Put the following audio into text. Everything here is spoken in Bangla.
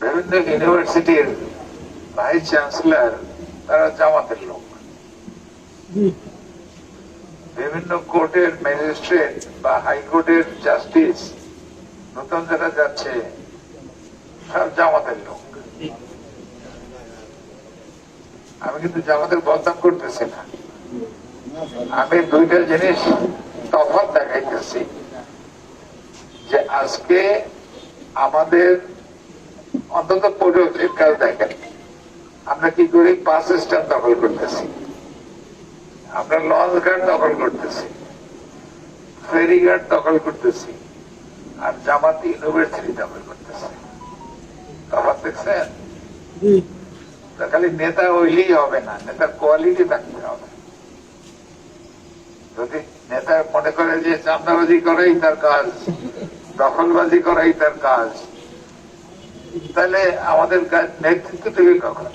বিভিন্ন ইউনিভার্সিটির ভাইস চ্যান্সেলর তারা জামাতের লোক, বিভিন্ন কোর্টের ম্যাজিস্ট্রেট বা হাইকোর্টের জাস্টিস নতুন যারা যাচ্ছে সব জামাতের লোক। আমি কিন্তু জামাতের বদনাম করতেছি না, আমি দুইটা জিনিস তফাৎ দেখাইতেছি যে আজকে আমাদের অন্তত পরিবেশের কাজ দেখেন, আমরা কি করি, বাস স্ট্যান্ড দখল করতেছি, আমরা লঞ্চ ঘাট দখল করতেছি, ফেরি ঘাট দখল করতেছি, আর জামাত ইউনিভার্সিটি দখল করতেছে। তফাৎ দেখছেন? খালি নেতা হইলেই হবে না, নেতার কোয়ালিটি থাকতে হবে। যদি নেতা মনে করে যে চাঁদাবাজি করাই তার কাজ, দখলবাজি করাই তার কাজ, তাহলে আমাদের কাজ নেতৃত্ব থেকে কখন